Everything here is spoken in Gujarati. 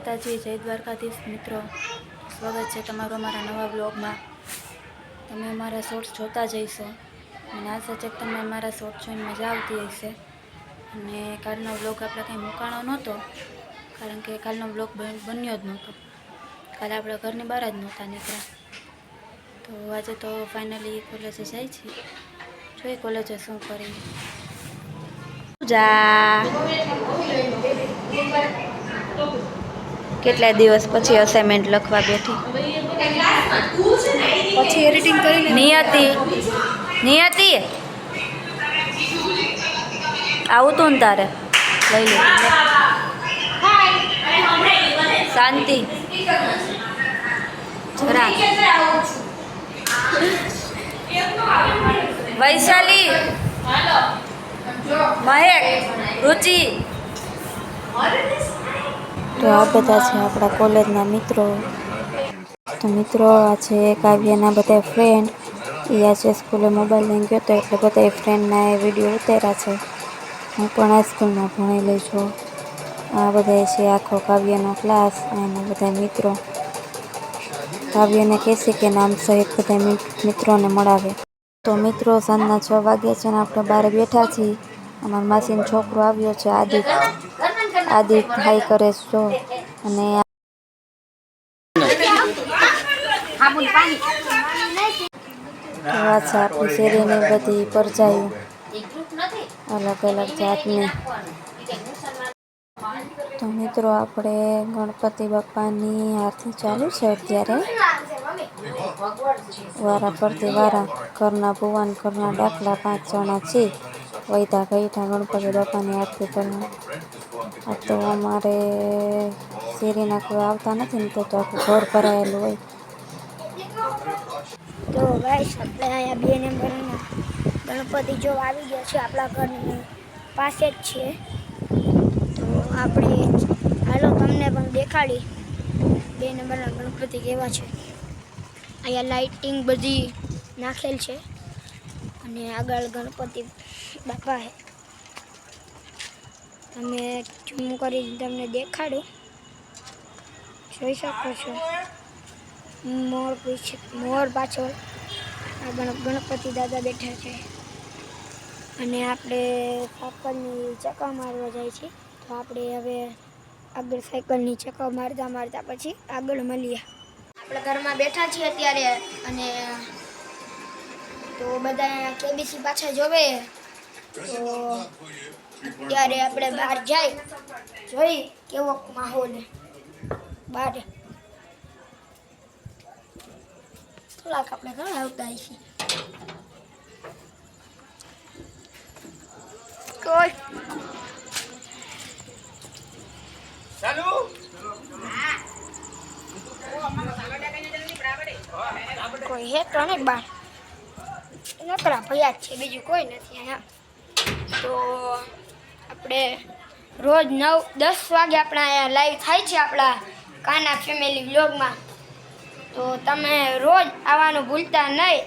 માતાજી, જય દ્વારકાધીશ મિત્રો. સ્વાગત છે તમારું અમારા નવા બ્લોગમાં. તમે અમારા શોર્ટ્સ જોતા જઈશો અને આશા છે કે તમને અમારા શોર્ટ્સ જોઈને મજા આવતી હશે. અને કાલનો બ્લોગ આપણે કંઈ મૂકાણો નહોતો, કારણ કે કાલનો બ્લોગ બન્યો જ નહોતો. કાલે આપણે ઘરની બહાર જ નહોતા નીકળ્યા. તો આજે તો ફાઇનલી કોલેજે જાય છે. જોઈ કોલેજે શું કરી જા કેટલા દિવસ પછી અસાઇનમેન્ટ લખવા બેઠી. પછી એડિટિંગ કરીને નિયતિ આવું તું ને તારે લઈ લે. શાંતિ જરા. વૈશાલી, મહેક, રુચિ. તો આ બધા છે આપણા કોલેજના મિત્રો. તો મિત્રો આ છે કાવ્યના બધા ફ્રેન્ડ. એ આજે સ્કૂલે મોબાઈલ લઈને ગયો હતો એટલે બધા ફ્રેન્ડના એ વિડીયો ઉતાર્યા છે. હું પણ આ સ્કૂલમાં ભણેલી છું. આ બધા છે આખો કાવ્યનો ક્લાસ અને બધા મિત્રો. કાવ્યને કહેશે કે નામ સહિત બધા મિત્રોને મળાવે. તો મિત્રો સાંજના 6 વાગ્યા છે ને આપણે બહાર બેઠા છીએ. અમારા માસીનો છોકરો આવ્યો છે, આદિ હાઈ કરે છે જો. અને આ છે આપણી શેરીની બધી પરજાયું અલગ અલગ જાતની. તો મિત્રો આપણે ગણપતિ બાપાની આરતી ચાલુ છે અત્યારે. વારા ફરતી વારા ઘરના ભુવન ઘરના ડાકલા 5 જણા છે. વૈધા ગઈઠા ગણપતિ બાપાની આરતી કરવા. આ તો અમારે શેરીના કોઈ આવતા નથી ને તો આખું ઘર ભરાયેલું હોય. તો ગાઈસ આપણે અહીંયા 2 નંબરના ગણપતિ જો આવી ગયા છે, આપણા ઘરની પાસે જ છે. તો આપણે હાલો તમને પણ દેખાડી 2 નંબરના ગણપતિ કેવા છે. અહીંયા લાઇટિંગ બધી નાખેલ છે અને આગળ ગણપતિ બાપા છે. તમે ઝૂમ કરી તમને દેખાડું, જોઈ શકો છો. મોર પાછળ આ ગણપતિ દાદા બેઠા છે. અને આપણે સાયકલની ચક્કા મારવા જાય છે. તો આપણે હવે આગળ સાયકલની ચક્કા મારતા મારતા પછી આગળ મળીએ. આપણે ઘરમાં બેઠા છીએ અત્યારે અને તો બધા કેબીસી પાછા જોવે. તો અત્યારે આપણે બહાર જાય જોઈ કેવો માહોલ બહાર. થોડાક આપણે ઘણા આવતા છીએ. કોઈ કોઈ હે તો નહીં બાર નકરા ભૈયા છે, બીજું કોઈ નથી અહીંયા. તો આપણે રોજ 9-10 વાગે આપણા અહીંયા લાઈવ થાય છે આપણા કાના ફેમિલી વ્લોગમાં. તો તમે રોજ આવવાનું ભૂલતા નહીં.